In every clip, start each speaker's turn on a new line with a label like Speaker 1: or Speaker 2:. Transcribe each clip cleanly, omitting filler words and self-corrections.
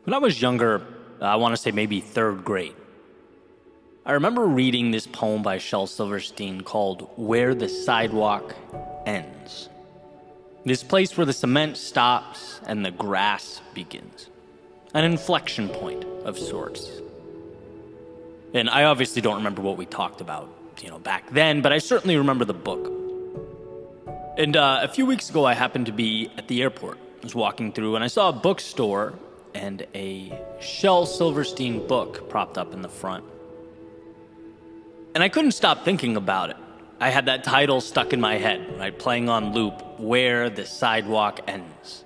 Speaker 1: When I was younger, I want to say maybe third grade, I remember reading this poem by Shel Silverstein called Where the Sidewalk Ends. This place where the cement stops and the grass begins. An inflection point of sorts. And I obviously don't remember what we talked about, back then, but I certainly remember the book. And a few weeks ago, I happened to be at the airport. I was walking through and I saw a bookstore and a Shel Silverstein book propped up in the front. And I couldn't stop thinking about it. I had that title stuck in my head, right, playing on loop, Where the Sidewalk Ends.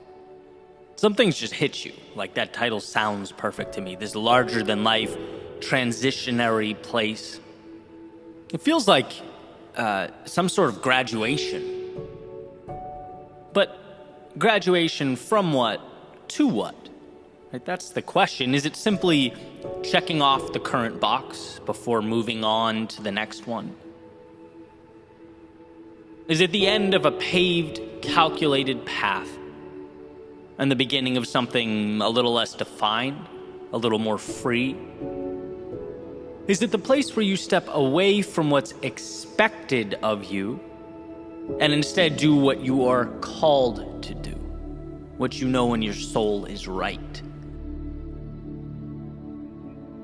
Speaker 1: Some things just hit you, like that title sounds perfect to me, this larger-than-life, transitionary place. It feels like some sort of graduation. But graduation from what to what? Right, that's the question. Is it simply checking off the current box before moving on to the next one? Is it the end of a paved, calculated path and the beginning of something a little less defined, a little more free? Is it the place where you step away from what's expected of you and instead do what you are called to do, what you know in your soul is right?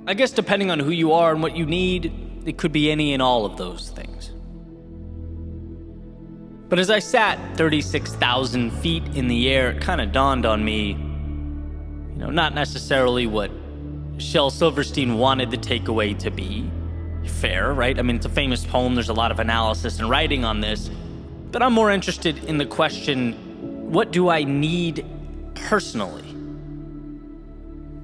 Speaker 1: I guess depending on who you are and what you need, it could be any and all of those things. But as I sat 36,000 feet in the air, it kind of dawned on me, not necessarily what Shel Silverstein wanted the takeaway to be. Fair, right? I mean, it's a famous poem. There's a lot of analysis and writing on this. But I'm more interested in the question, what do I need personally?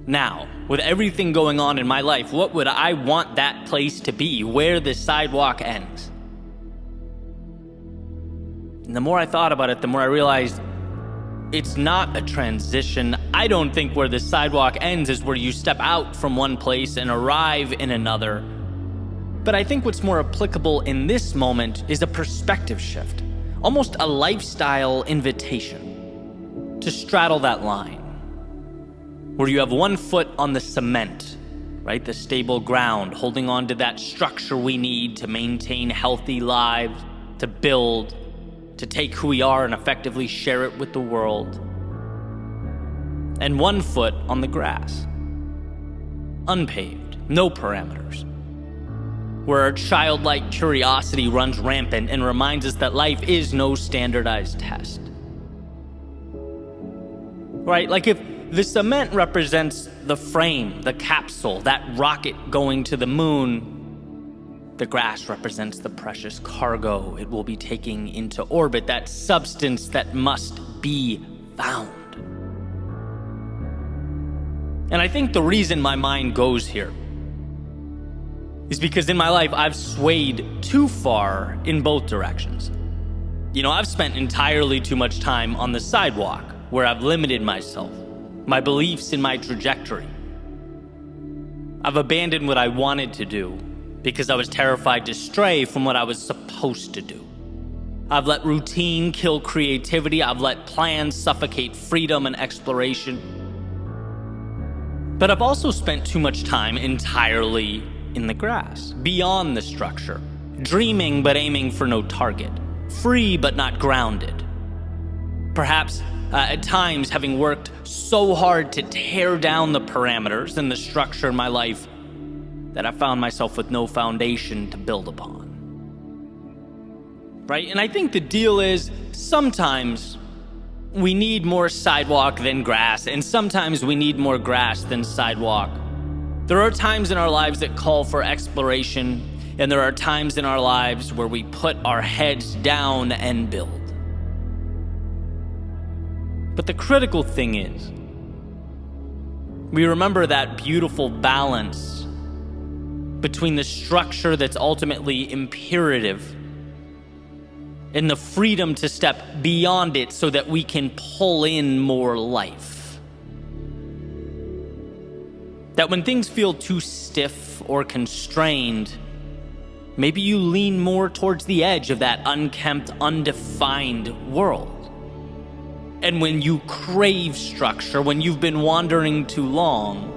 Speaker 1: Now, with everything going on in my life, what would I want that place to be, where the sidewalk ends? And the more I thought about it, the more I realized it's not a transition. I don't think where the sidewalk ends is where you step out from one place and arrive in another. But I think what's more applicable in this moment is a perspective shift, almost a lifestyle invitation to straddle that line, where you have one foot on the cement, right? The stable ground, holding on to that structure we need to maintain healthy lives, to build, to take who we are and effectively share it with the world. And one foot on the grass, unpaved, no parameters, where our childlike curiosity runs rampant and reminds us that life is no standardized test. Right? Like if the cement represents the frame, the capsule, that rocket going to the moon, the grass represents the precious cargo it will be taking into orbit, that substance that must be found. And I think the reason my mind goes here is because in my life I've swayed too far in both directions. I've spent entirely too much time on the sidewalk where I've limited myself, my beliefs in my trajectory. I've abandoned what I wanted to do because I was terrified to stray from what I was supposed to do. I've let routine kill creativity. I've let plans suffocate freedom and exploration. But I've also spent too much time entirely in the grass, beyond the structure, dreaming but aiming for no target, free but not grounded. Perhaps at times having worked so hard to tear down the parameters and the structure in my life that I found myself with no foundation to build upon. Right? And I think the deal is sometimes we need more sidewalk than grass, and sometimes we need more grass than sidewalk. There are times in our lives that call for exploration, and there are times in our lives where we put our heads down and build. But the critical thing is, we remember that beautiful balance between the structure that's ultimately imperative and the freedom to step beyond it so that we can pull in more life. That when things feel too stiff or constrained, maybe you lean more towards the edge of that unkempt, undefined world. And when you crave structure, when you've been wandering too long,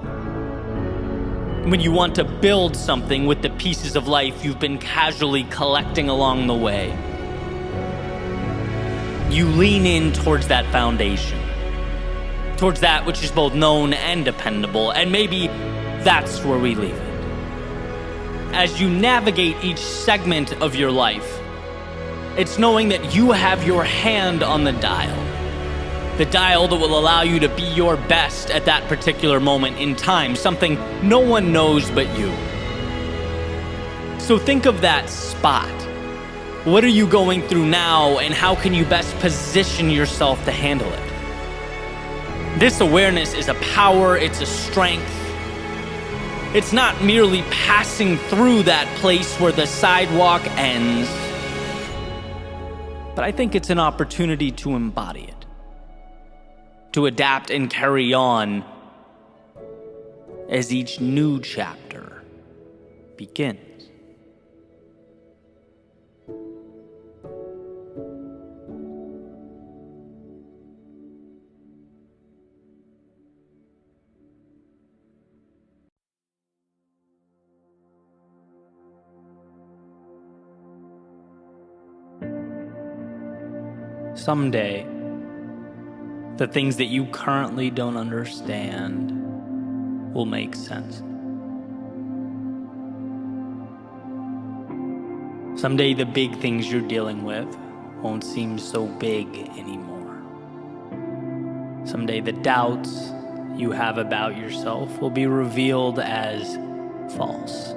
Speaker 1: when you want to build something with the pieces of life you've been casually collecting along the way, you lean in towards that foundation, towards that which is both known and dependable, and maybe that's where we leave it. As you navigate each segment of your life, it's knowing that you have your hand on the dial that will allow you to be your best at that particular moment in time, something no one knows but you. So think of that spot. What are you going through now, and how can you best position yourself to handle it? This awareness is a power, it's a strength. It's not merely passing through that place where the sidewalk ends, but I think it's an opportunity to embody it, to adapt and carry on as each new chapter begins. Someday, the things that you currently don't understand will make sense. Someday, the big things you're dealing with won't seem so big anymore. Someday, the doubts you have about yourself will be revealed as false.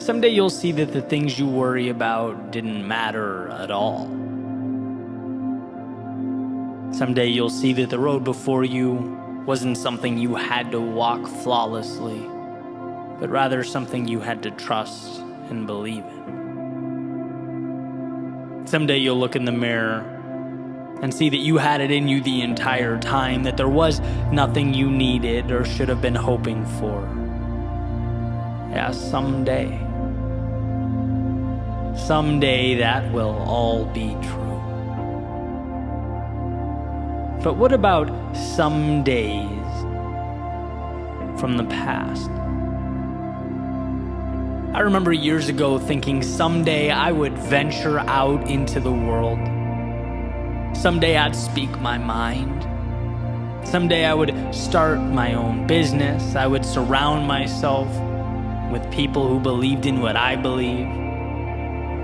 Speaker 1: Someday, you'll see that the things you worry about didn't matter at all. Someday you'll see that the road before you wasn't something you had to walk flawlessly, but rather something you had to trust and believe in. Someday you'll look in the mirror and see that you had it in you the entire time, that there was nothing you needed or should have been hoping for. Yeah, someday. Someday that will all be true. But what about some days from the past? I remember years ago thinking someday I would venture out into the world. Someday I'd speak my mind. Someday I would start my own business. I would surround myself with people who believed in what I believe.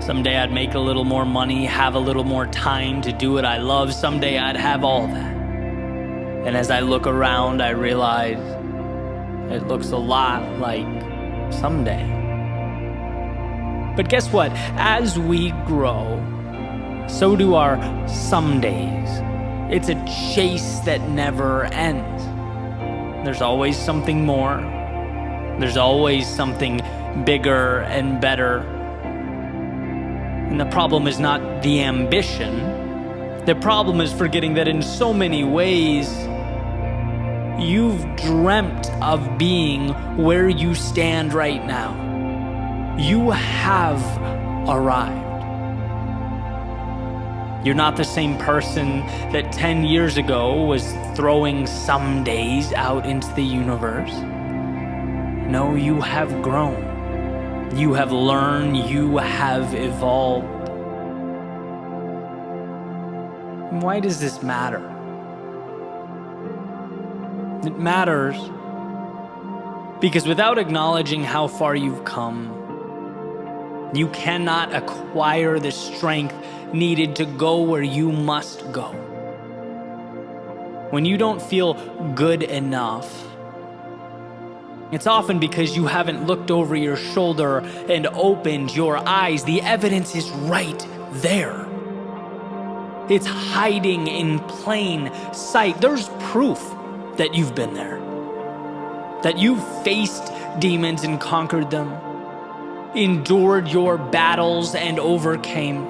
Speaker 1: Someday I'd make a little more money, have a little more time to do what I love. Someday I'd have all that. And as I look around, I realize it looks a lot like someday. But guess what? As we grow, so do our somedays. It's a chase that never ends. There's always something more. There's always something bigger and better. And the problem is not the ambition. The problem is forgetting that in so many ways, you've dreamt of being where you stand right now. You have arrived. You're not the same person that 10 years ago was throwing some days out into the universe. No, you have grown. You have learned. You have evolved. And why does this matter? It matters because without acknowledging how far you've come, you cannot acquire the strength needed to go where you must go. When you don't feel good enough, it's often because you haven't looked over your shoulder and opened your eyes. The evidence is right there. It's hiding in plain sight. There's proof that you've been there, that you've faced demons and conquered them, endured your battles and overcame.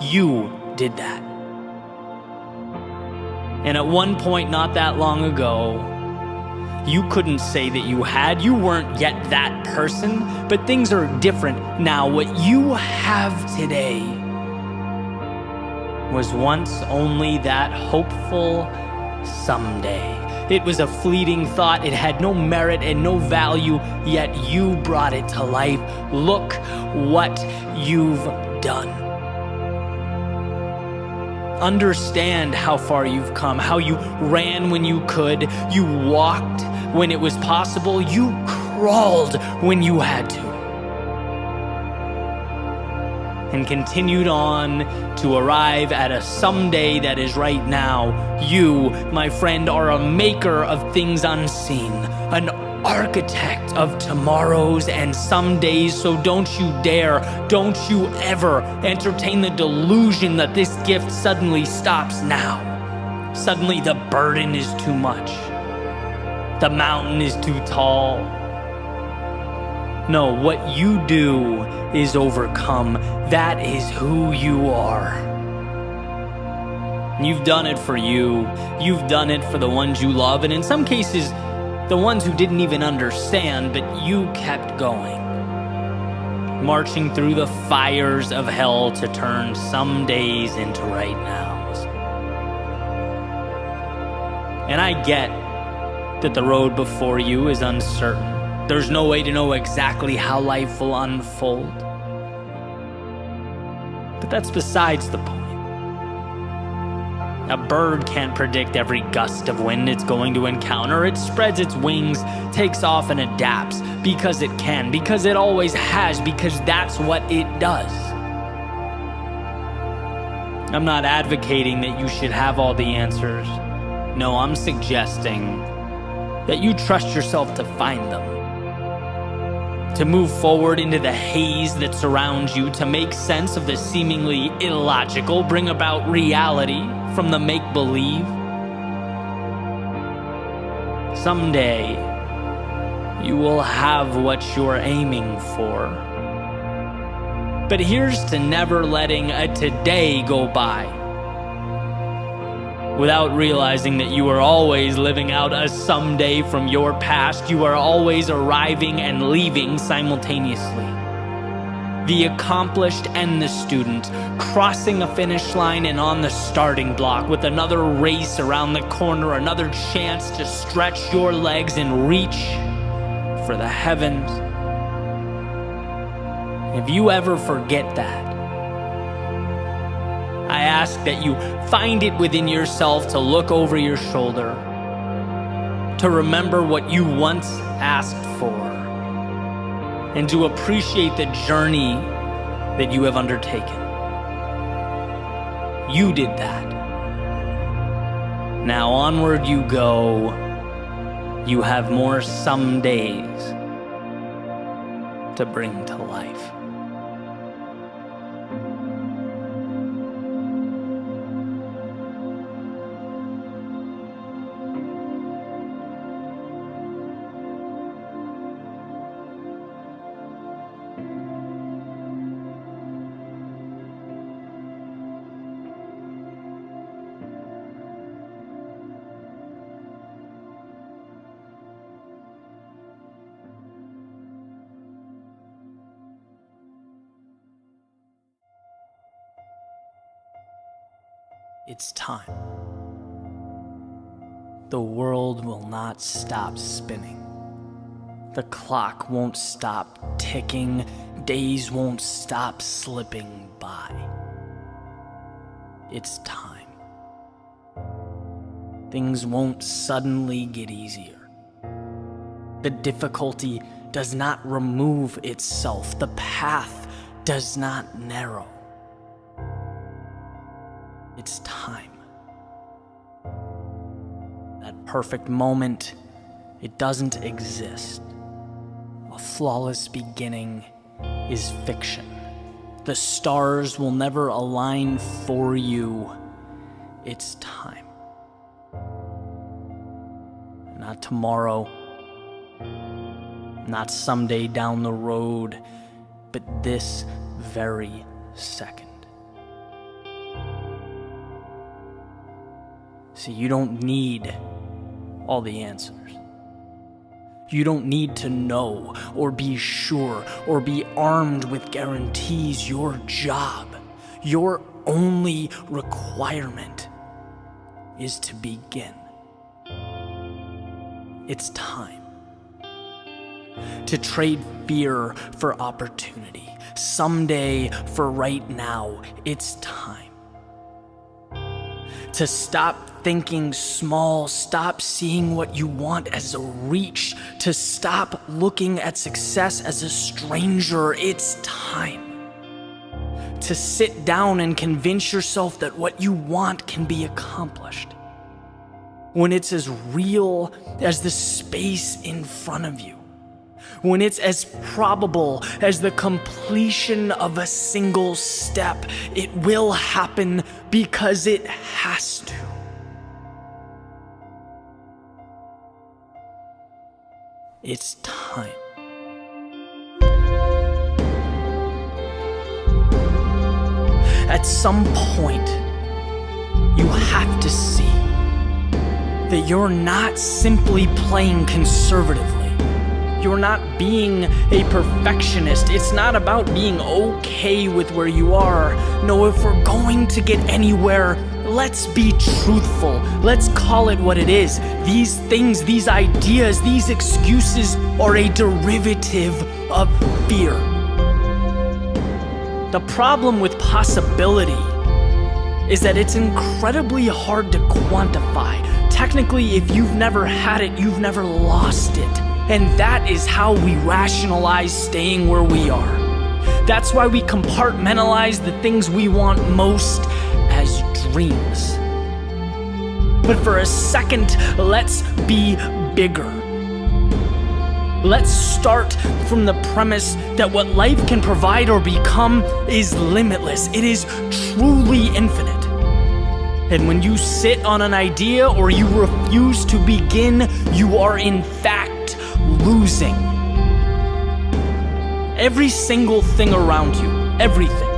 Speaker 1: You did that. And at one point not that long ago, you couldn't say that you had. You weren't yet that person, but things are different now. What you have today was once only that hopeful someday. It was a fleeting thought. It had no merit and no value, yet you brought it to life. Look what you've done. Understand how far you've come, how you ran when you could, you walked when it was possible, you crawled when you had to, and continued on to arrive at a someday that is right now. You, my friend, are a maker of things unseen, an architect of tomorrows and somedays. So don't you dare, don't you ever entertain the delusion that this gift suddenly stops now. Suddenly the burden is too much. The mountain is too tall. No, what you do is overcome. That is who you are. You've done it for you. You've done it for the ones you love, and in some cases, the ones who didn't even understand, but you kept going. Marching through the fires of hell to turn some days into right nows. And I get that the road before you is uncertain. There's no way to know exactly how life will unfold. But that's besides the point. A bird can't predict every gust of wind it's going to encounter. It spreads its wings, takes off, and adapts because it can, because it always has, because that's what it does. I'm not advocating that you should have all the answers. No, I'm suggesting that you trust yourself to find them. To move forward into the haze that surrounds you, to make sense of the seemingly illogical, bring about reality from the make-believe. Someday, you will have what you're aiming for. But here's to never letting a today go by without realizing that you are always living out a someday from your past. You are always arriving and leaving simultaneously. The accomplished and the student, crossing a finish line and on the starting block with another race around the corner, another chance to stretch your legs and reach for the heavens. If you ever forget that, I ask that you find it within yourself to look over your shoulder, to remember what you once asked for, and to appreciate the journey that you have undertaken. You did that. Now onward you go. You have more some days to bring to life. It's time. The world will not stop spinning. The clock won't stop ticking. Days won't stop slipping by. It's time. Things won't suddenly get easier. The difficulty does not remove itself. The path does not narrow. It's time. That perfect moment, it doesn't exist. A flawless beginning is fiction. The stars will never align for you. It's time. Not tomorrow, not someday down the road, but this very second. See, you don't need all the answers. You don't need to know or be sure or be armed with guarantees. Your job, your only requirement is to begin. It's time to trade fear for opportunity. Someday for right now, it's time to stop thinking small, stop seeing what you want as a reach, to stop looking at success as a stranger. It's time to sit down and convince yourself that what you want can be accomplished when it's as real as the space in front of you, when it's as probable as the completion of a single step. It will happen because it has to. It's time. At some point, you have to see that you're not simply playing conservatively. You're not being a perfectionist. It's not about being okay with where you are. No, if we're going to get anywhere, let's be truthful. Let's call it what it is. These things, these ideas, these excuses are a derivative of fear. The problem with possibility is that it's incredibly hard to quantify. Technically, if you've never had it, you've never lost it. And that is how we rationalize staying where we are. That's why we compartmentalize the things we want most as dreams. But for a second, let's be bigger. Let's start from the premise that what life can provide or become is limitless. It is truly infinite. And when you sit on an idea or you refuse to begin, you are in fact losing. Every single thing around you, everything.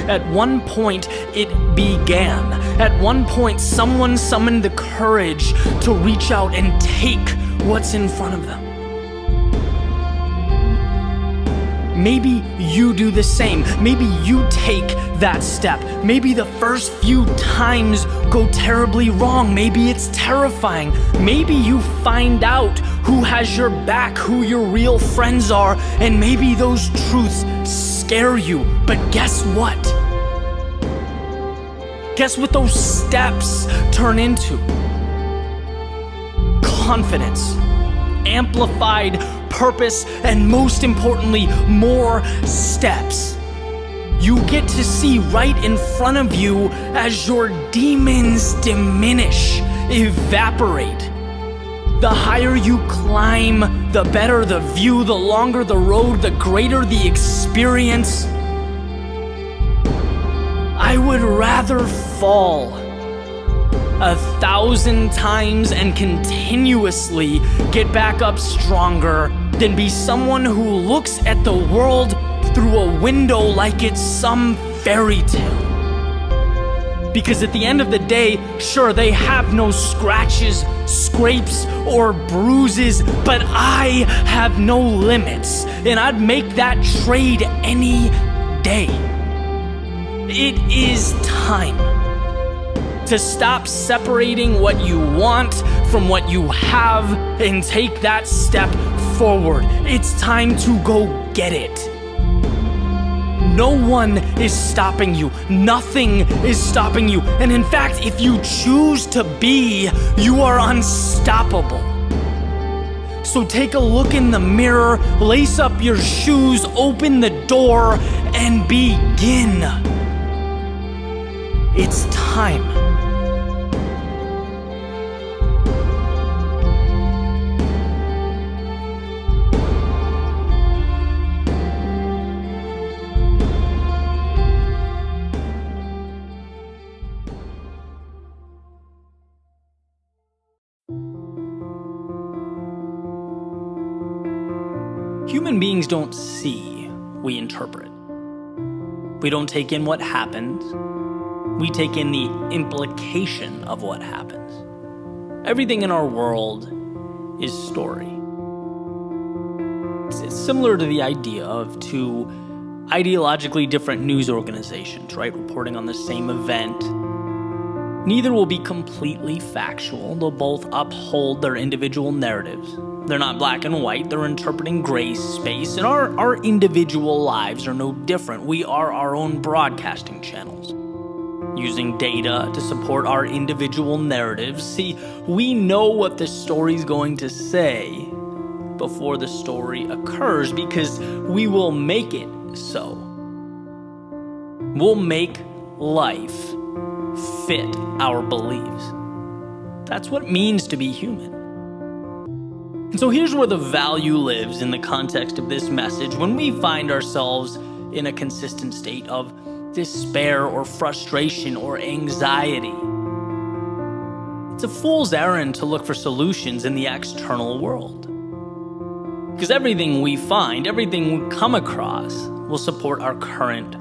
Speaker 1: At one point, it began. At one point, someone summoned the courage to reach out and take what's in front of them. Maybe you do the same. Maybe you take that step. Maybe the first few times go terribly wrong. Maybe it's terrifying. Maybe you find out who has your back, who your real friends are, and maybe those truths scare you. But guess what? Guess what those steps turn into? Confidence, amplified purpose, and most importantly, more steps. You get to see right in front of you as your demons diminish, evaporate. The higher you climb, the better the view, the longer the road, the greater the experience. I would rather fall 1,000 times and continuously get back up stronger than be someone who looks at the world through a window like it's some fairy tale. Because at the end of the day, sure, they have no scratches, scrapes, or bruises, but I have no limits, and I'd make that trade any day. It is time to stop separating what you want from what you have and take that step forward. It's time to go get it. No one is stopping you. Nothing is stopping you. And in fact, if you choose to be, you are unstoppable. So take a look in the mirror, lace up your shoes, open the door, and begin. It's time. Human beings don't see, we interpret. We don't take in what happens. We take in the implication of what happens. Everything in our world is story. It's similar to the idea of two ideologically different news organizations, right, reporting on the same event. Neither will be completely factual. They'll both uphold their individual narratives. They're not black and white. They're interpreting gray space. And our individual lives are no different. We are our own broadcasting channels, using data to support our individual narratives. See, we know what the story's going to say before the story occurs because we will make it so. We'll make life fit our beliefs. That's what it means to be human. And so here's where the value lives in the context of this message when we find ourselves in a consistent state of despair or frustration or anxiety. It's a fool's errand to look for solutions in the external world. Because everything we find, everything we come across, will support our current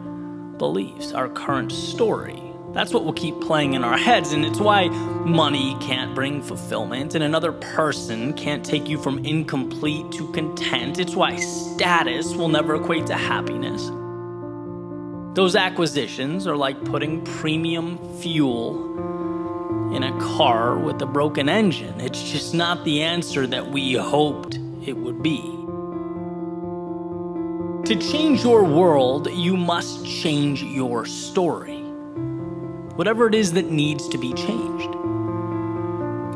Speaker 1: beliefs, our current story. That's what will keep playing in our heads, and it's why money can't bring fulfillment, and another person can't take you from incomplete to content. It's why status will never equate to happiness. Those acquisitions are like putting premium fuel in a car with a broken engine. It's just not the answer that we hoped it would be. To change your world, you must change your story. Whatever it is that needs to be changed.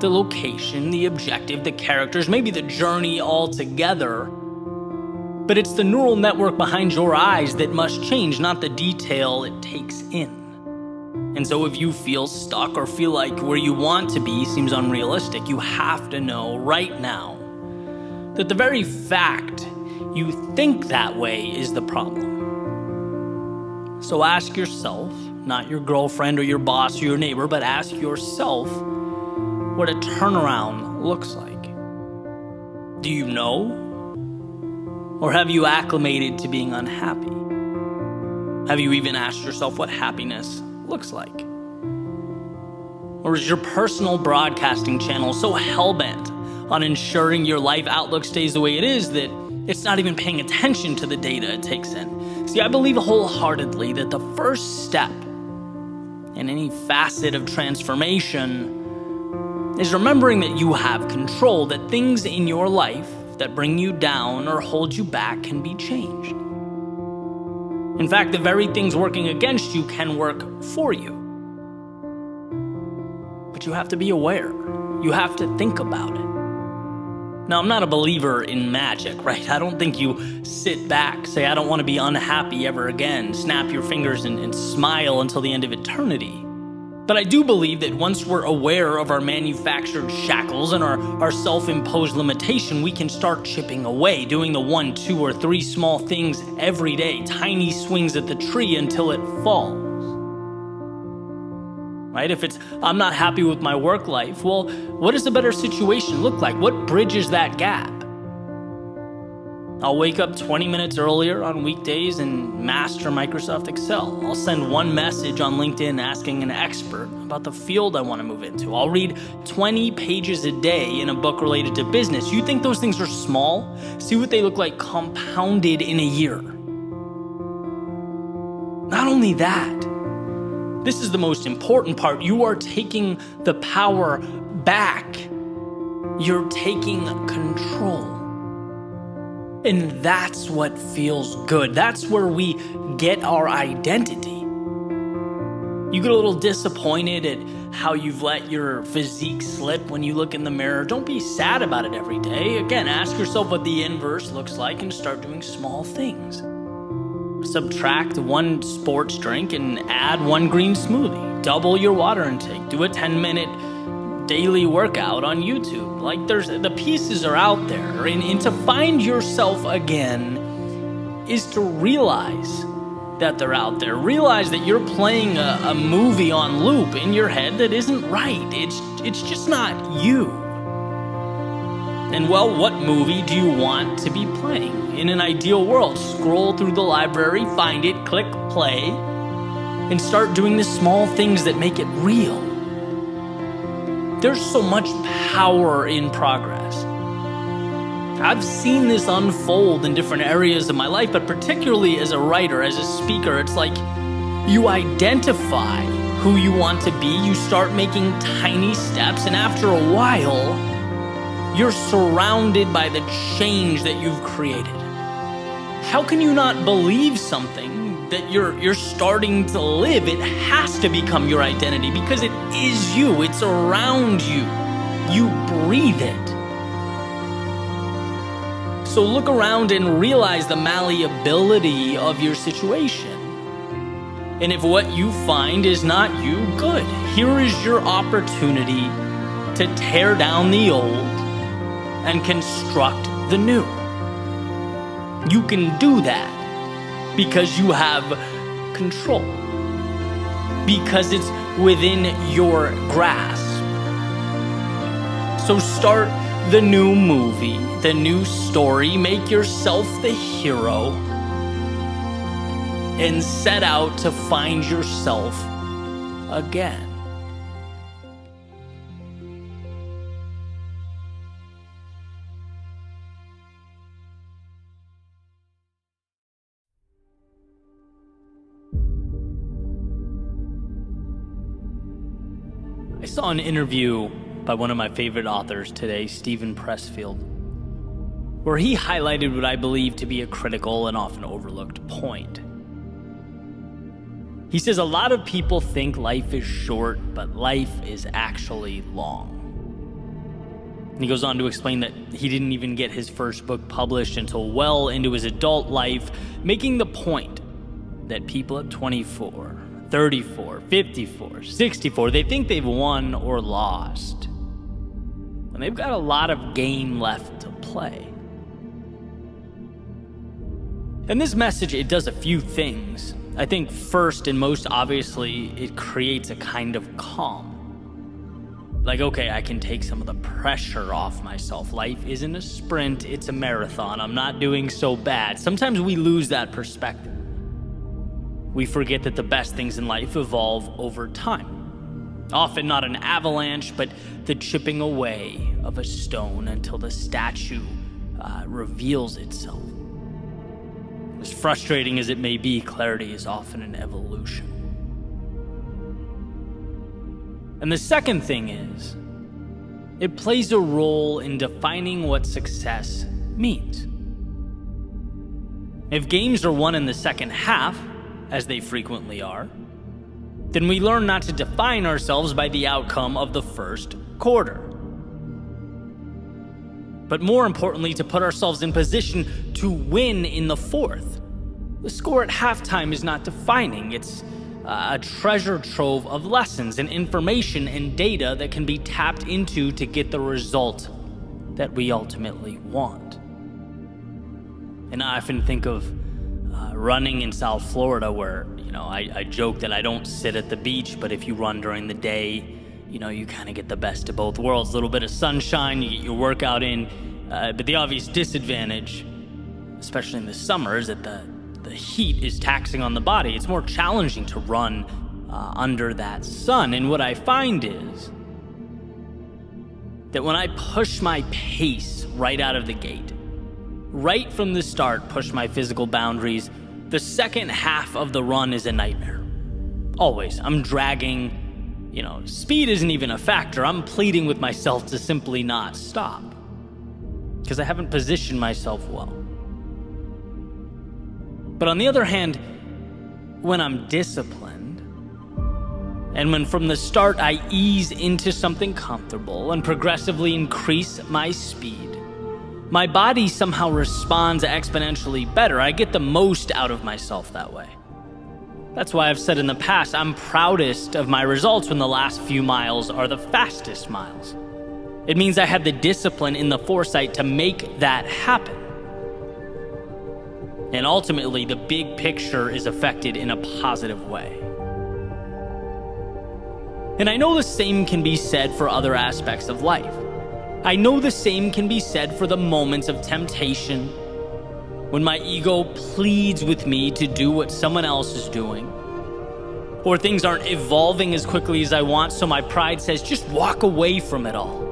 Speaker 1: The location, the objective, the characters, maybe the journey altogether. But it's the neural network behind your eyes that must change, not the detail it takes in. And so if you feel stuck or feel like where you want to be seems unrealistic, you have to know right now that the very fact you think that way is the problem. So ask yourself, not your girlfriend or your boss or your neighbor, but ask yourself what a turnaround looks like. Do you know? Or have you acclimated to being unhappy? Have you even asked yourself what happiness looks like? Or is your personal broadcasting channel so hell-bent on ensuring your life outlook stays the way it is that it's not even paying attention to the data it takes in? See, I believe wholeheartedly that the first step in any facet of transformation is remembering that you have control, that things in your life that bring you down or hold you back can be changed. In fact, the very things working against you can work for you. But you have to be aware. You have to think about it. Now, I'm not a believer in magic, right? I don't think you sit back, say, I don't want to be unhappy ever again, snap your fingers and smile until the end of eternity. But I do believe that once we're aware of our manufactured shackles and our self-imposed limitation, we can start chipping away, doing the 1, 2, or 3 small things every day, tiny swings at the tree until it falls. Right? If it's, I'm not happy with my work life, well, what does a better situation look like? What bridges that gap? I'll wake up 20 minutes earlier on weekdays and master Microsoft Excel. I'll send one message on LinkedIn asking an expert about the field I want to move into. I'll read 20 pages a day in a book related to business. You think those things are small? See what they look like compounded in a year. Not only that, this is the most important part. You are taking the power back. You're taking control. And that's what feels good. That's where we get our identity. You get a little disappointed at how you've let your physique slip when you look in the mirror. Don't be sad about it every day. Again, ask yourself what the inverse looks like and start doing small things. Subtract 1 sports drink and add 1 green smoothie. Double your water intake. Do a 10-minute daily workout on YouTube. Like, the pieces are out there. And to find yourself again is to realize that they're out there. Realize that you're playing a movie on loop in your head that isn't right. It's just not you. And well, what movie do you want to be playing? In an ideal world, scroll through the library, find it, click play, and start doing the small things that make it real. There's so much power in progress. I've seen this unfold in different areas of my life, but particularly as a writer, as a speaker, it's like you identify who you want to be, you start making tiny steps, and after a while, you're surrounded by the change that you've created. How can you not believe something that you're starting to live? It has to become your identity because it is you, it's around you. You breathe it. So look around and realize the malleability of your situation. And if what you find is not you, good. Here is your opportunity to tear down the old and construct the new. You can do that because you have control, because it's within your grasp. So start the new movie, the new story, make yourself the hero, and set out to find yourself again. I saw an interview by one of my favorite authors today, Steven Pressfield, where he highlighted what I believe to be a critical and often overlooked point. He says a lot of people think life is short, but life is actually long. And he goes on to explain that he didn't even get his first book published until well into his adult life, making the point that people at 24, 34, 54, 64, they think they've won or lost. And they've got a lot of game left to play. And this message, it does a few things. I think first and most obviously, it creates a kind of calm. Like, okay, I can take some of the pressure off myself. Life isn't a sprint, it's a marathon. I'm not doing so bad. Sometimes we lose that perspective. We forget that the best things in life evolve over time. Often not an avalanche, but the chipping away of a stone until the statue reveals itself. As frustrating as it may be, clarity is often an evolution. And the second thing is, it plays a role in defining what success means. If games are won in the second half, as they frequently are, then we learn not to define ourselves by the outcome of the first quarter. But more importantly, to put ourselves in position to win in the fourth. The score at halftime is not defining. It's a treasure trove of lessons and information and data that can be tapped into to get the result that we ultimately want. And I often think of running in South Florida where, I joke that I don't sit at the beach, but if you run during the day, you kind of get the best of both worlds. A little bit of sunshine, you get your workout in, but the obvious disadvantage, especially in the summer, is that the heat is taxing on the body. It's more challenging to run under that sun. And what I find is that when I push my pace right out of the gate, right from the start, push my physical boundaries, the second half of the run is a nightmare. Always. I'm dragging, speed isn't even a factor. I'm pleading with myself to simply not stop because I haven't positioned myself well. But on the other hand, when I'm disciplined, and when from the start I ease into something comfortable and progressively increase my speed, my body somehow responds exponentially better. I get the most out of myself that way. That's why I've said in the past, I'm proudest of my results when the last few miles are the fastest miles. It means I had the discipline and the foresight to make that happen. And ultimately, the big picture is affected in a positive way. And I know the same can be said for other aspects of life. I know the same can be said for the moments of temptation, when my ego pleads with me to do what someone else is doing, or things aren't evolving as quickly as I want, so my pride says, just walk away from it all.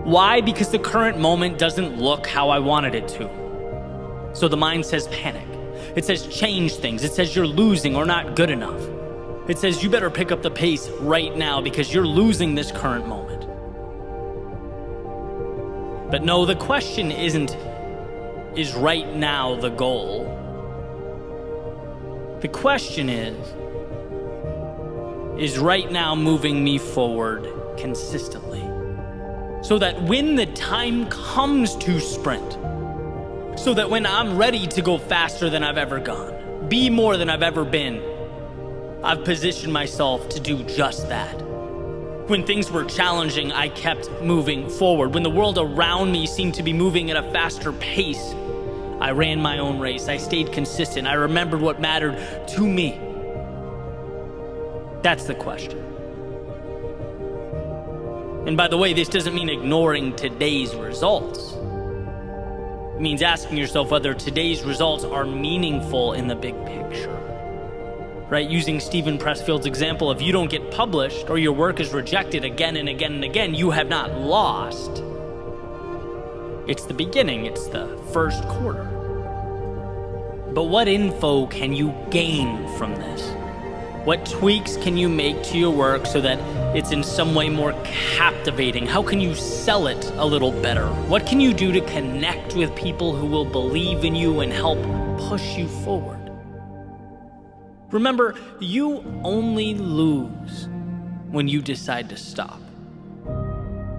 Speaker 1: Why? Because the current moment doesn't look how I wanted it to. So the mind says panic. It says change things. It says you're losing or not good enough. It says you better pick up the pace right now because you're losing this current moment. But no, the question isn't, is right now the goal? The question is right now moving me forward consistently? So that when the time comes to sprint, so that when I'm ready to go faster than I've ever gone, be more than I've ever been, I've positioned myself to do just that. When things were challenging, I kept moving forward. When the world around me seemed to be moving at a faster pace, I ran my own race. I stayed consistent. I remembered what mattered to me. That's the question. And by the way, this doesn't mean ignoring today's results. It means asking yourself whether today's results are meaningful in the big picture. Right? Using Stephen Pressfield's example, if you don't get published or your work is rejected again and again and again, you have not lost. It's the beginning. It's the first quarter. But what info can you gain from this? What tweaks can you make to your work so that it's in some way more captivating? How can you sell it a little better? What can you do to connect with people who will believe in you and help push you forward? Remember, you only lose when you decide to stop.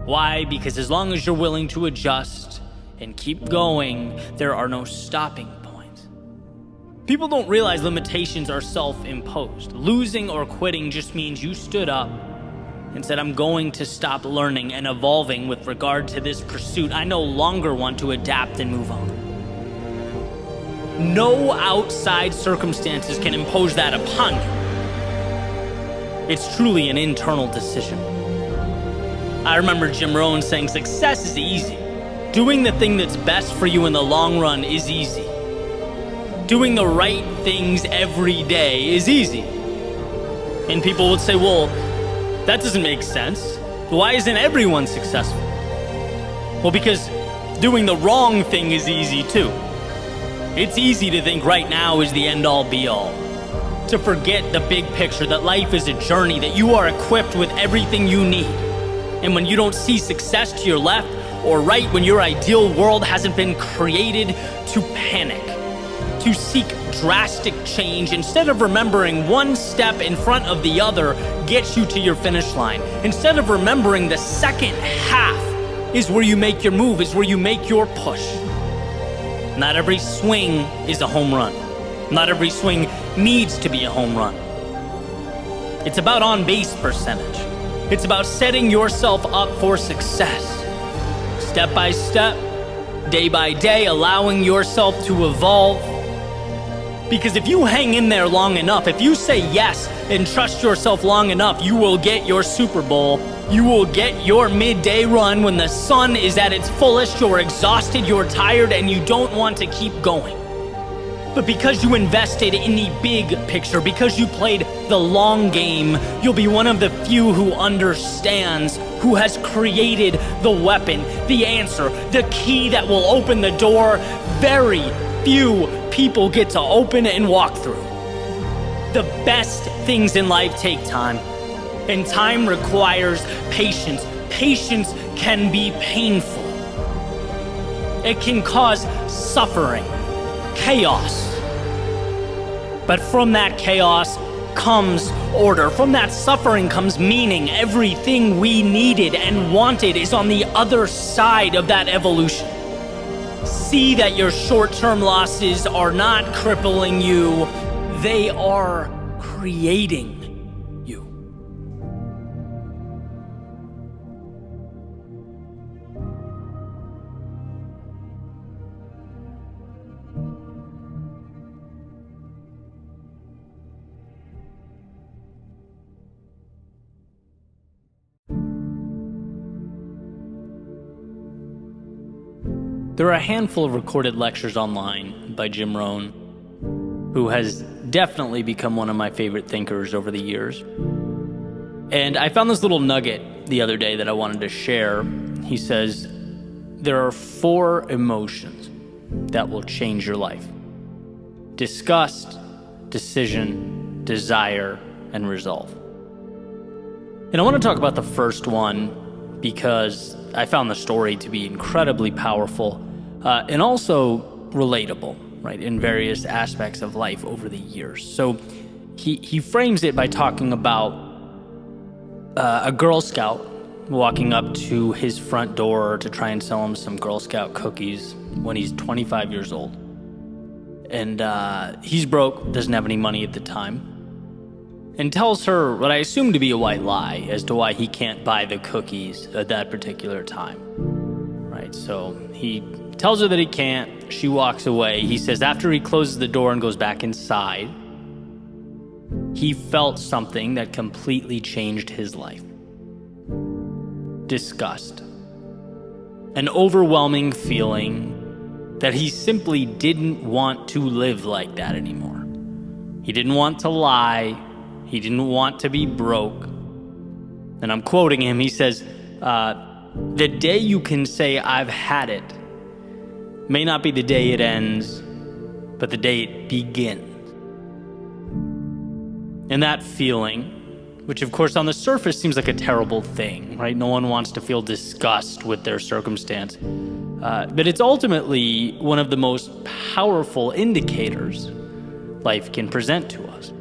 Speaker 1: Why? Because as long as you're willing to adjust and keep going, there are no stopping points. People don't realize limitations are self-imposed. Losing or quitting just means you stood up and said, I'm going to stop learning and evolving with regard to this pursuit. I no longer want to adapt and move on. No outside circumstances can impose that upon you. It's truly an internal decision. I remember Jim Rohn saying, success is easy. Doing the thing that's best for you in the long run is easy. Doing the right things every day is easy. And people would say, well, that doesn't make sense. Why isn't everyone successful? Well, because doing the wrong thing is easy too. It's easy to think right now is the end-all be-all. To forget the big picture, that life is a journey, that you are equipped with everything you need. And when you don't see success to your left or right, when your ideal world hasn't been created, to panic. To seek drastic change instead of remembering one step in front of the other gets you to your finish line. Instead of remembering the second half is where you make your move, is where you make your push. Not every swing is a home run. Not every swing needs to be a home run. It's about on-base percentage. It's about setting yourself up for success. Step by step, day by day, allowing yourself to evolve. Because if you hang in there long enough, if you say yes and trust yourself long enough, you will get your Super Bowl. You will get your midday run when the sun is at its fullest, you're exhausted, you're tired, and you don't want to keep going. But because you invested in the big picture, because you played the long game, you'll be one of the few who understands, who has created the weapon, the answer, the key that will open the door very few people get to open and walk through. The best things in life take time, and time requires patience. Patience can be painful. It can cause suffering, chaos. But from that chaos comes order. From that suffering comes meaning. Everything we needed and wanted is on the other side of that evolution. See that your short-term losses are not crippling you. They are creating you. There are a handful of recorded lectures online by Jim Rohn, who has definitely become one of my favorite thinkers over the years. And I found this little nugget the other day that I wanted to share. He says, there are 4 emotions that will change your life: disgust, decision, desire, and resolve. And I want to talk about the first one because I found the story to be incredibly powerful and also relatable, right, in various aspects of life over the years. So he frames it by talking about a Girl Scout walking up to his front door to try and sell him some Girl Scout cookies when he's 25 years old. And he's broke, doesn't have any money at the time, and tells her what I assume to be a white lie as to why he can't buy the cookies at that particular time. Right, so he tells her that he can't. She walks away. He says after he closes the door and goes back inside, he felt something that completely changed his life. Disgust. An overwhelming feeling that he simply didn't want to live like that anymore. He didn't want to lie. He didn't want to be broke. And I'm quoting him. He says, the day you can say I've had it may not be the day it ends, but the day it begins. And that feeling, which of course on the surface seems like a terrible thing, right? No one wants to feel disgust with their circumstance. But it's ultimately one of the most powerful indicators life can present to us.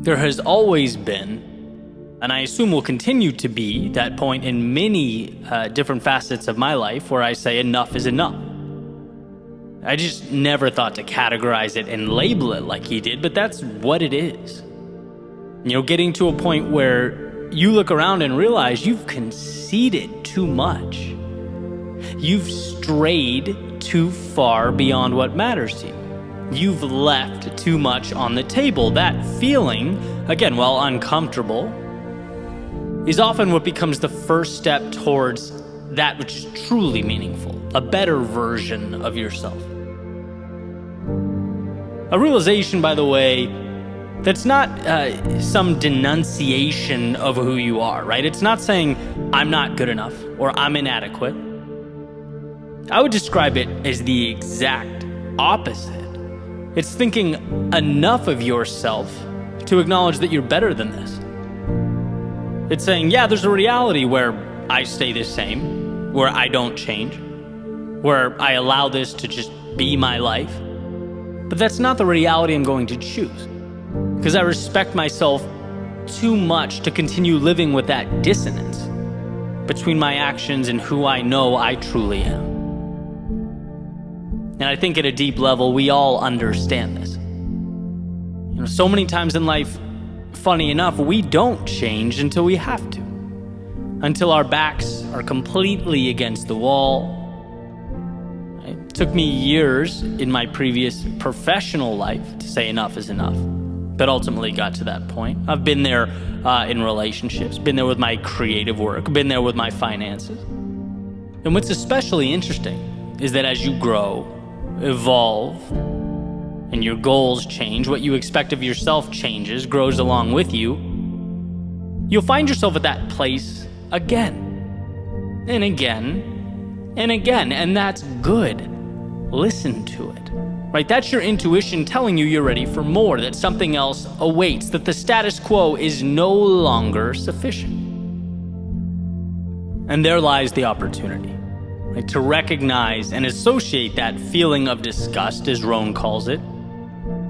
Speaker 1: There has always been, and I assume will continue to be, that point in many different facets of my life where I say enough is enough. I just never thought to categorize it and label it like he did, but that's what it is. You know, getting to a point where you look around and realize you've conceded too much. You've strayed too far beyond what matters to you. You've left too much on the table. That feeling, again, while uncomfortable, is often what becomes the first step towards that which is truly meaningful, a better version of yourself. A realization, by the way, that's not some denunciation of who you are, right? It's not saying, I'm not good enough or I'm inadequate. I would describe it as the exact opposite. It's thinking enough of yourself to acknowledge that you're better than this. It's saying, yeah, there's a reality where I stay the same, where I don't change, where I allow this to just be my life. But that's not the reality I'm going to choose, because I respect myself too much to continue living with that dissonance between my actions and who I know I truly am. And I think at a deep level, we all understand this. You know, so many times in life, funny enough, we don't change until we have to, until our backs are completely against the wall. It took me years in my previous professional life to say enough is enough, but ultimately got to that point. I've been there in relationships, been there with my creative work, been there with my finances. And what's especially interesting is that as you grow, evolve, and your goals change, what you expect of yourself changes, grows along with you, you'll find yourself at that place again, and again, and again, and that's good. Listen to it, right? That's your intuition telling you you're ready for more, that something else awaits, that the status quo is no longer sufficient. And there lies the opportunity, right? To recognize and associate that feeling of disgust, as Rohn calls it,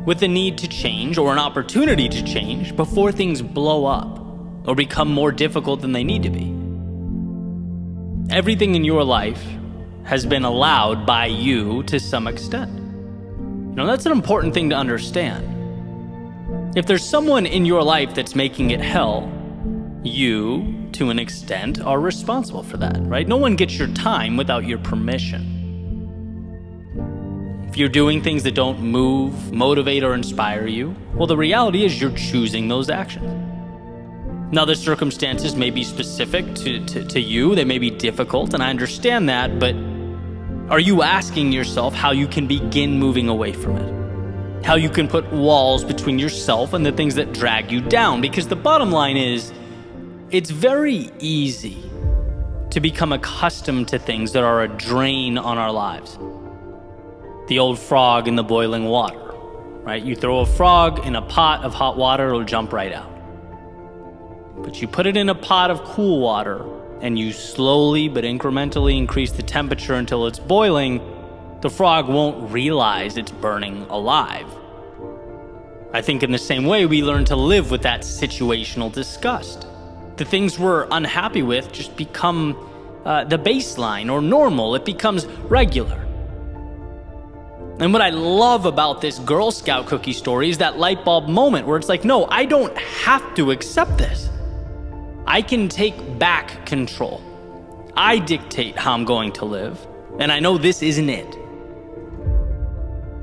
Speaker 1: with the need to change or an opportunity to change before things blow up or become more difficult than they need to be. Everything in your life has been allowed by you to some extent. You know, that's an important thing to understand. If there's someone in your life that's making it hell, you, to an extent, are responsible for that, right? No one gets your time without your permission. If you're doing things that don't move, motivate, or inspire you, well, the reality is you're choosing those actions. Now, the circumstances may be specific to you, they may be difficult, and I understand that, but are you asking yourself how you can begin moving away from it? How you can put walls between yourself and the things that drag you down? Because the bottom line is, it's very easy to become accustomed to things that are a drain on our lives. The old frog in the boiling water, right? You throw a frog in a pot of hot water, it'll jump right out. But you put it in a pot of cool water, and you slowly but incrementally increase the temperature until it's boiling, the frog won't realize it's burning alive. I think in the same way, we learn to live with that situational disgust. The things we're unhappy with just become the baseline or normal. It becomes regular. And what I love about this Girl Scout cookie story is that light bulb moment where it's like, no, I don't have to accept this. I can take back control. I dictate how I'm going to live, and I know this isn't it.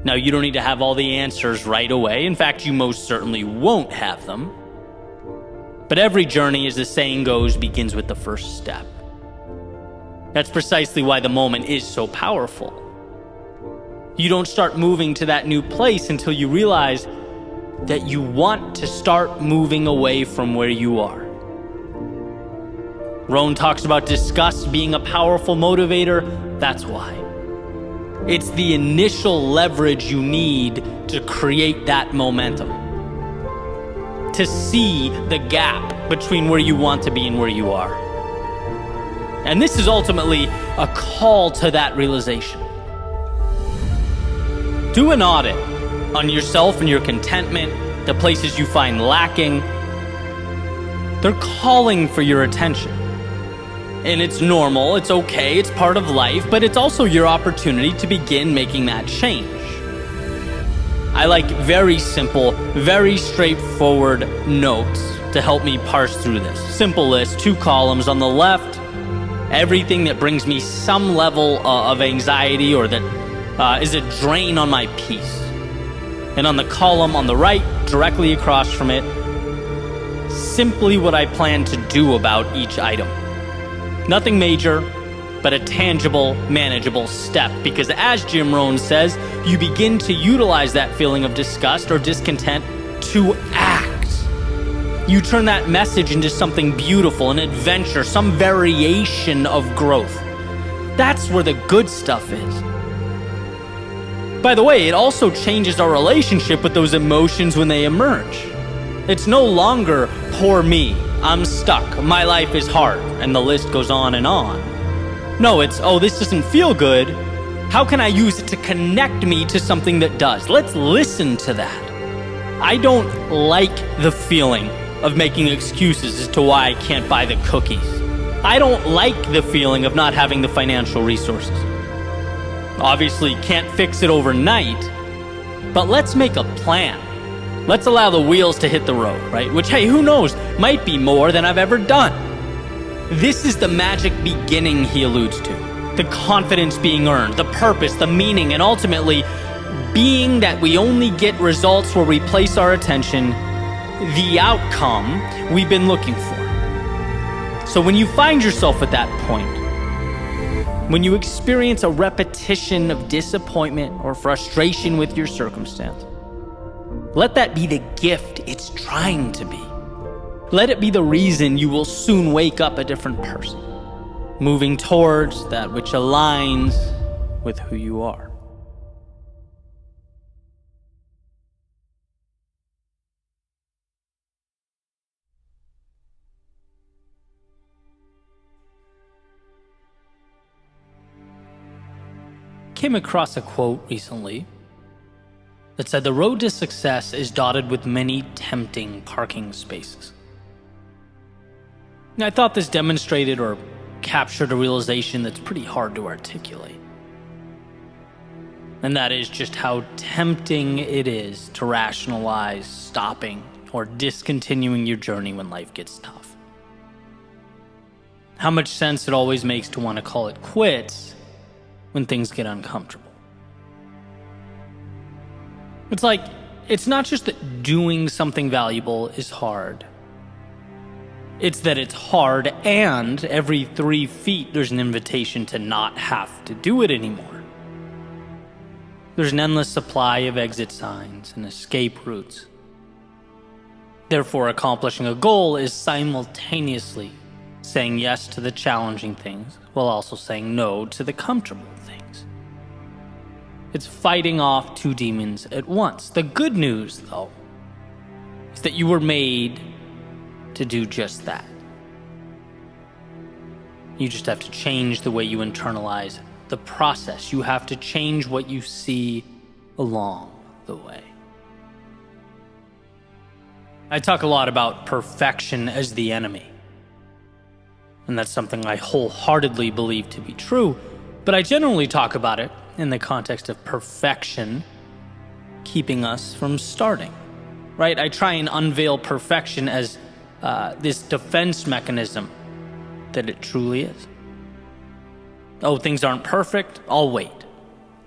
Speaker 1: Now, you don't need to have all the answers right away. In fact, you most certainly won't have them. But every journey, as the saying goes, begins with the first step. That's precisely why the moment is so powerful. You don't start moving to that new place until you realize that you want to start moving away from where you are. Rohn talks about disgust being a powerful motivator. That's why. It's the initial leverage you need to create that momentum. To see the gap between where you want to be and where you are. And this is ultimately a call to that realization. Do an audit on yourself and your contentment, the places you find lacking. They're calling for your attention. And it's normal, it's okay, it's part of life, but it's also your opportunity to begin making that change. I like very simple, very straightforward notes to help me parse through this. Simple list, 2 columns. On the left, everything that brings me some level of anxiety or that is a drain on my peace. And on the column on the right, directly across from it, simply what I plan to do about each item. Nothing major, but a tangible, manageable step. Because as Jim Rohn says, you begin to utilize that feeling of disgust or discontent to act. You turn that message into something beautiful, an adventure, some variation of growth. That's where the good stuff is. By the way, it also changes our relationship with those emotions when they emerge. It's no longer poor me. I'm stuck, my life is hard, and the list goes on and on. No, it's, oh, this doesn't feel good. How can I use it to connect me to something that does? Let's listen to that. I don't like the feeling of making excuses as to why I can't buy the cookies. I don't like the feeling of not having the financial resources. Obviously, can't fix it overnight, but let's make a plan. Let's allow the wheels to hit the road, right? Which, hey, who knows, might be more than I've ever done. This is the magic beginning he alludes to. The confidence being earned, the purpose, the meaning, and ultimately being that we only get results where we place our attention, the outcome we've been looking for. So when you find yourself at that point, when you experience a repetition of disappointment or frustration with your circumstance, let that be the gift it's trying to be. Let it be the reason you will soon wake up a different person, moving towards that which aligns with who you are. Came across a quote recently that said the road to success is dotted with many tempting parking spaces. And I thought this demonstrated or captured a realization that's pretty hard to articulate. And that is just how tempting it is to rationalize stopping or discontinuing your journey when life gets tough. How much sense it always makes to want to call it quits when things get uncomfortable. It's like, it's not just that doing something valuable is hard. It's that it's hard, and every 3 feet there's an invitation to not have to do it anymore. There's an endless supply of exit signs and escape routes. Therefore, accomplishing a goal is simultaneously saying yes to the challenging things while also saying no to the comfortable things. It's fighting off two demons at once. The good news, though, is that you were made to do just that. You just have to change the way you internalize the process. You have to change what you see along the way. I talk a lot about perfection as the enemy. And that's something I wholeheartedly believe to be true, but I generally talk about it in the context of perfection keeping us from starting, right? I try and unveil perfection as this defense mechanism that it truly is. Oh, things aren't perfect, I'll wait.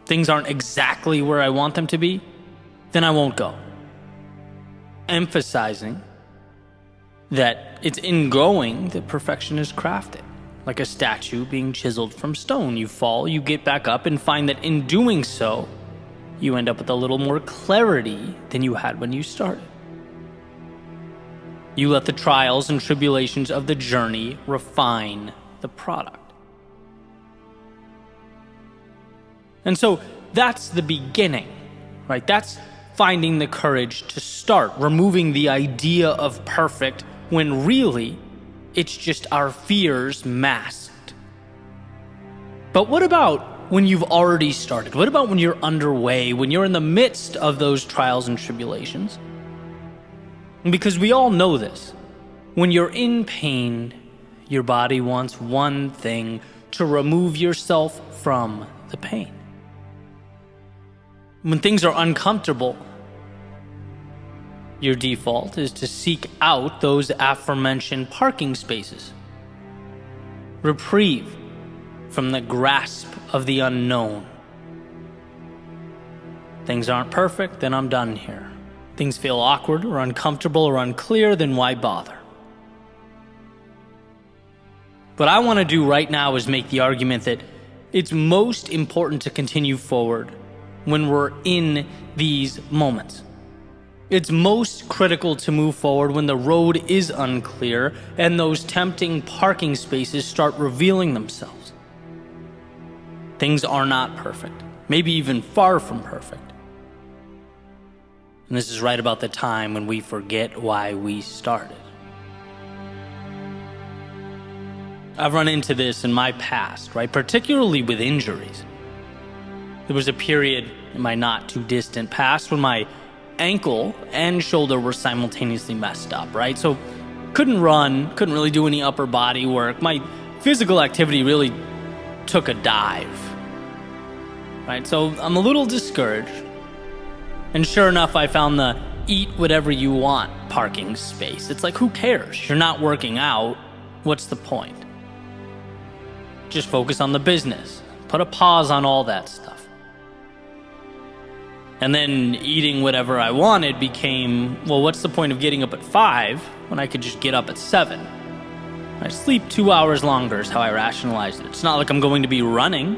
Speaker 1: Things aren't exactly where I want them to be, then I won't go. Emphasizing that it's in going that perfection is crafted. Like a statue being chiseled from stone. You fall, you get back up, and find that in doing so, you end up with a little more clarity than you had when you started. You let the trials and tribulations of the journey refine the product. And so that's the beginning, right? That's finding the courage to start, removing the idea of perfect when really it's just our fears masked. But what about when you've already started? What about when you're underway, when you're in the midst of those trials and tribulations? Because we all know this. When you're in pain, your body wants one thing: to remove yourself from the pain. When things are uncomfortable, your default is to seek out those aforementioned parking spaces. Reprieve from the grasp of the unknown. Things aren't perfect, then I'm done here. Things feel awkward or uncomfortable or unclear, then why bother? What I want to do right now is make the argument that it's most important to continue forward when we're in these moments. It's most critical to move forward when the road is unclear and those tempting parking spaces start revealing themselves. Things are not perfect, maybe even far from perfect. And this is right about the time when we forget why we started. I've run into this in my past, right? Particularly with injuries. There was a period in my not too distant past when my ankle and shoulder were simultaneously messed up, right? So couldn't run, couldn't really do any upper body work. My physical activity really took a dive, right? So I'm a little discouraged. And sure enough, I found the eat whatever you want parking space. It's like, who cares? You're not working out. What's the point? Just focus on the business. Put a pause on all that stuff. And then eating whatever I wanted became, well, what's the point of getting up at 5 when I could just get up at 7? I sleep 2 hours longer is how I rationalized it. It's not like I'm going to be running.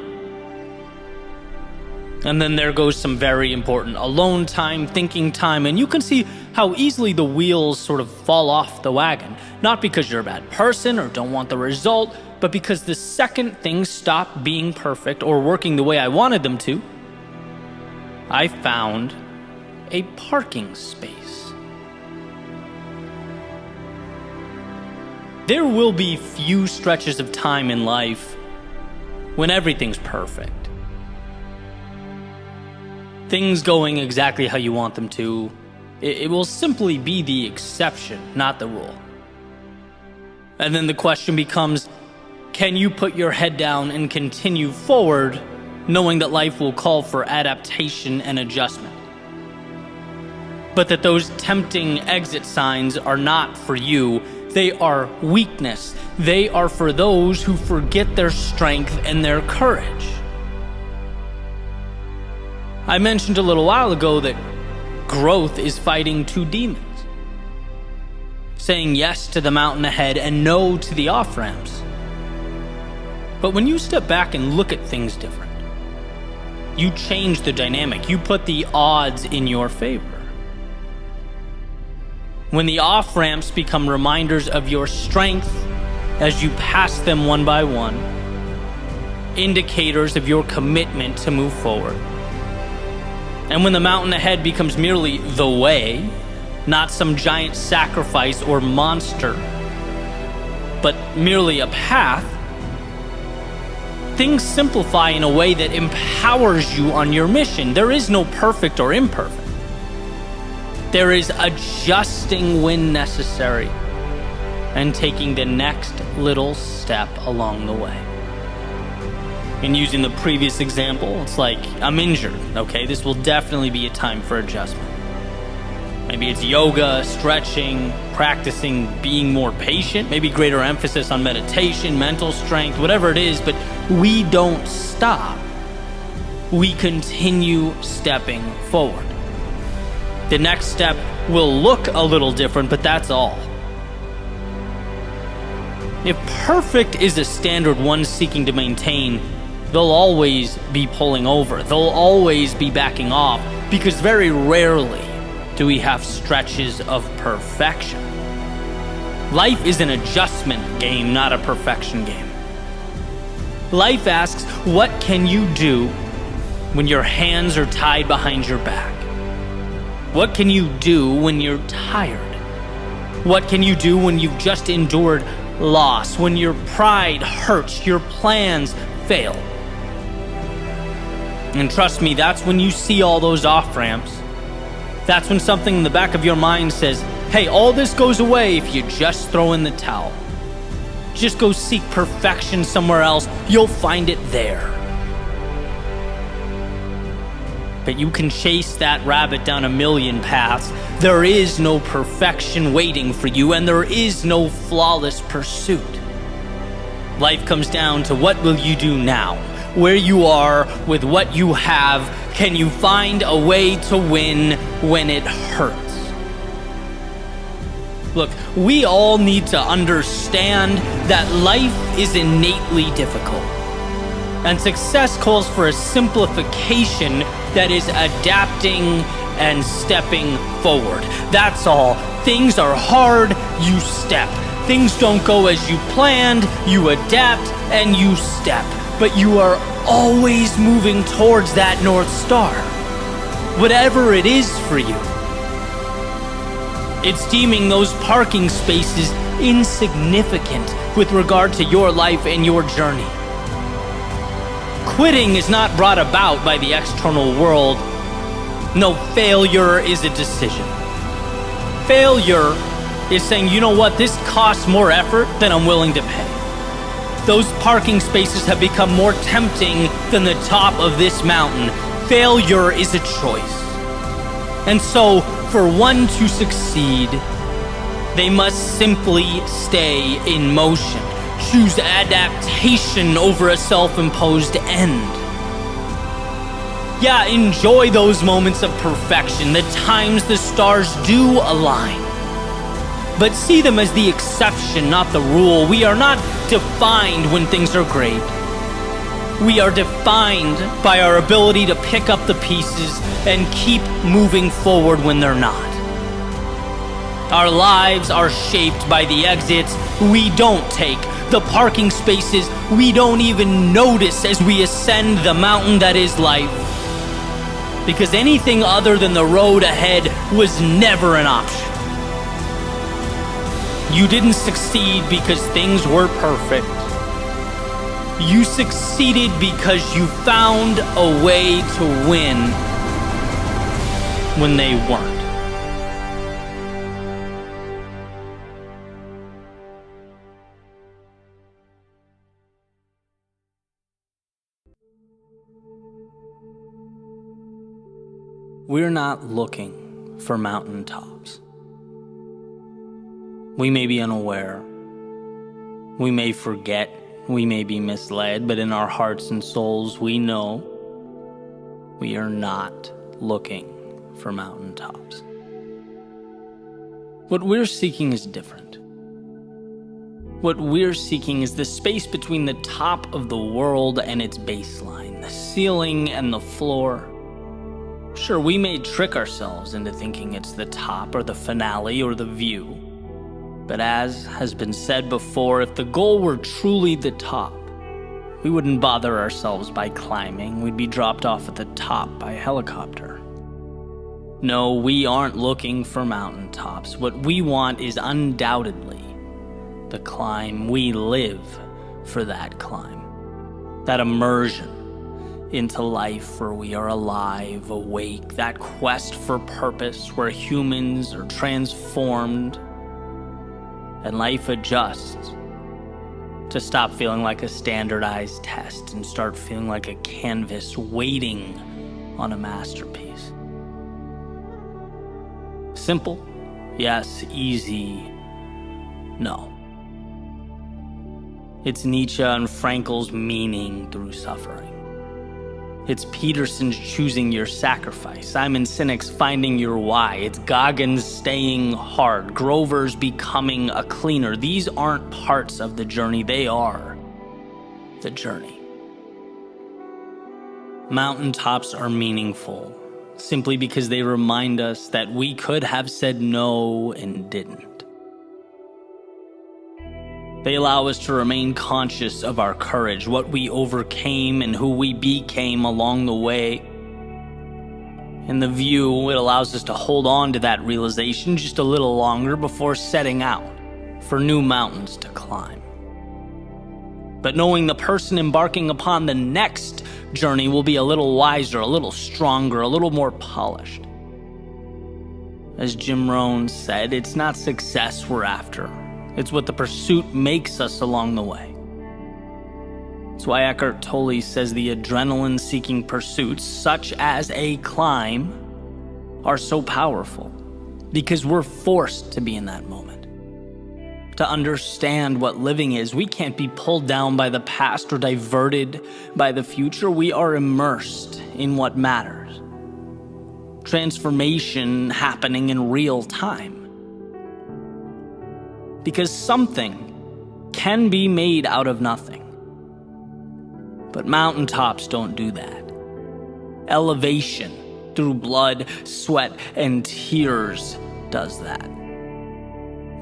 Speaker 1: And then there goes some very important alone time, thinking time, and you can see how easily the wheels sort of fall off the wagon. Not because you're a bad person or don't want the result, but because the second things stop being perfect or working the way I wanted them to, I found a parking space. There will be few stretches of time in life when everything's perfect. Things going exactly how you want them to. It will simply be the exception, not the rule. And then the question becomes, can you put your head down and continue forward, knowing that life will call for adaptation and adjustment? But that those tempting exit signs are not for you. They are weakness. They are for those who forget their strength and their courage. I mentioned a little while ago that growth is fighting two demons. Saying yes to the mountain ahead and no to the off-ramps. But when you step back and look at things different, you change the dynamic. You put the odds in your favor. When the off-ramps become reminders of your strength as you pass them one by one, indicators of your commitment to move forward. And when the mountain ahead becomes merely the way, not some giant sacrifice or monster, but merely a path, things simplify in a way that empowers you on your mission. There is no perfect or imperfect. There is adjusting when necessary and taking the next little step along the way. And using the previous example, it's like I'm injured, okay? This will definitely be a time for adjustment. Maybe it's yoga, stretching, practicing being more patient, maybe greater emphasis on meditation, mental strength, whatever it is, but we don't stop. We continue stepping forward. The next step will look a little different, but that's all. If perfect is a standard one's seeking to maintain, they'll always be pulling over. They'll always be backing off, because very rarely do we have stretches of perfection. Life is an adjustment game, not a perfection game. Life asks, what can you do when your hands are tied behind your back? What can you do when you're tired? What can you do when you've just endured loss, when your pride hurts, your plans fail? And trust me, that's when you see all those off-ramps. That's when something in the back of your mind says, hey, all this goes away if you just throw in the towel. Just go seek perfection somewhere else. You'll find it there. But you can chase that rabbit down a million paths. There is no perfection waiting for you, and there is no flawless pursuit. Life comes down to what will you do now? Where you are with what you have, can you find a way to win when it hurts? Look, we all need to understand that life is innately difficult. And success calls for a simplification that is adapting and stepping forward. That's all. Things are hard, you step. Things don't go as you planned, you adapt and you step. But you are always moving towards that North Star, whatever it is for you. It's deeming those parking spaces insignificant with regard to your life and your journey. Quitting is not brought about by the external world. No, failure is a decision. Failure is saying, you know what, this costs more effort than I'm willing to pay. Those parking spaces have become more tempting than the top of this mountain. Failure is a choice. And so, for one to succeed, they must simply stay in motion. Choose adaptation over a self-imposed end. Yeah, enjoy those moments of perfection, the times the stars do align. But see them as the exception, not the rule. We are not defined when things are great. We are defined by our ability to pick up the pieces and keep moving forward when they're not. Our lives are shaped by the exits we don't take, the parking spaces we don't even notice as we ascend the mountain that is life. Because anything other than the road ahead was never an option. You didn't succeed because things were perfect. You succeeded because you found a way to win when they weren't. We're not looking for mountaintops. We may be unaware. We may forget. We may be misled, but in our hearts and souls, we know we are not looking for mountaintops. What we're seeking is different. What we're seeking is the space between the top of the world and its baseline, the ceiling and the floor. Sure, we may trick ourselves into thinking it's the top or the finale or the view. But as has been said before, if the goal were truly the top, we wouldn't bother ourselves by climbing. We'd be dropped off at the top by helicopter. No, we aren't looking for mountaintops. What we want is undoubtedly the climb. We live for that climb, that immersion into life where we are alive, awake, that quest for purpose where humans are transformed and life adjusts to stop feeling like a standardized test and start feeling like a canvas waiting on a masterpiece. Simple? Yes. Easy? No. It's Nietzsche and Frankl's meaning through suffering. It's Peterson's choosing your sacrifice, Simon Sinek's finding your why, it's Goggins staying hard, Grover's becoming a cleaner. These aren't parts of the journey, they are the journey. Mountaintops are meaningful simply because they remind us that we could have said no and didn't. They allow us to remain conscious of our courage, what we overcame and who we became along the way. In the view, it allows us to hold on to that realization just a little longer before setting out for new mountains to climb. But knowing the person embarking upon the next journey will be a little wiser, a little stronger, a little more polished. As Jim Rohn said, it's not success we're after. It's what the pursuit makes us along the way. That's why Eckhart Tolle says the adrenaline-seeking pursuits, such as a climb, are so powerful because we're forced to be in that moment. To understand what living is, we can't be pulled down by the past or diverted by the future. We are immersed in what matters. Transformation happening in real time. Because something can be made out of nothing. But mountaintops don't do that. Elevation through blood, sweat, and tears does that.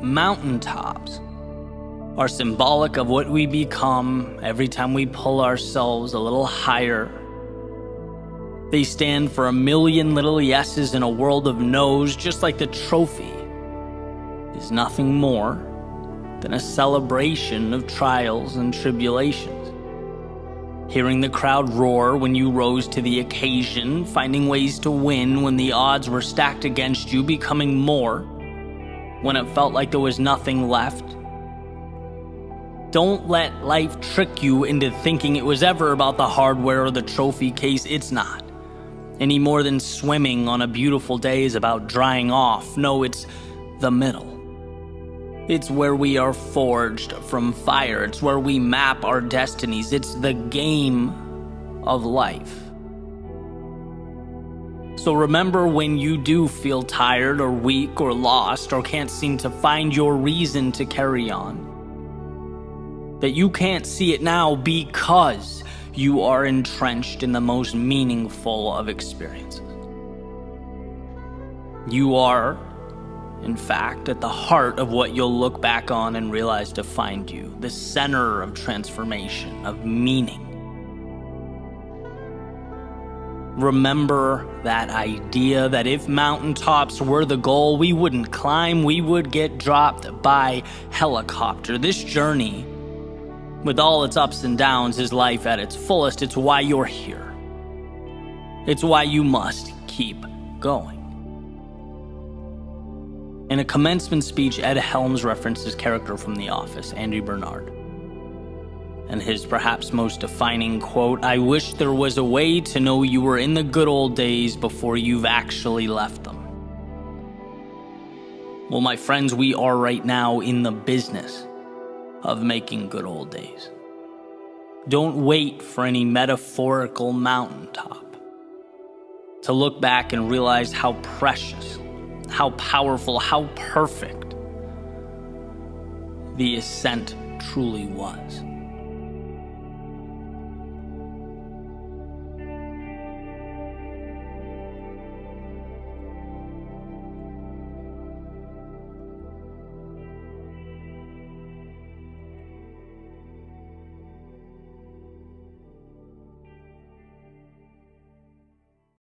Speaker 1: Mountaintops are symbolic of what we become every time we pull ourselves a little higher. They stand for a million little yeses in a world of no's, just like the trophy is nothing more than a celebration of trials and tribulations. Hearing the crowd roar when you rose to the occasion, finding ways to win when the odds were stacked against you, becoming more when it felt like there was nothing left. Don't let life trick you into thinking it was ever about the hardware or the trophy case. It's not. Any more than swimming on a beautiful day is about drying off. No, it's the middle. It's where we are forged from fire. It's where we map our destinies. It's the game of life. So remember when you do feel tired or weak or lost or can't seem to find your reason to carry on, that you can't see it now because you are entrenched in the most meaningful of experiences. You are, in fact, at the heart of what you'll look back on and realize defined you, the center of transformation, of meaning. Remember that idea that if mountaintops were the goal, we wouldn't climb, we would get dropped by helicopter. This journey, with all its ups and downs, is life at its fullest. It's why you're here. It's why you must keep going. In a commencement speech, Ed Helms referenced his character from The Office, Andy Bernard. And his perhaps most defining quote, "I wish there was a way to know you were in the good old days before you've actually left them." Well, my friends, we are right now in the business of making good old days. Don't wait for any metaphorical mountaintop to look back and realize how precious, how powerful, how perfect the ascent truly was.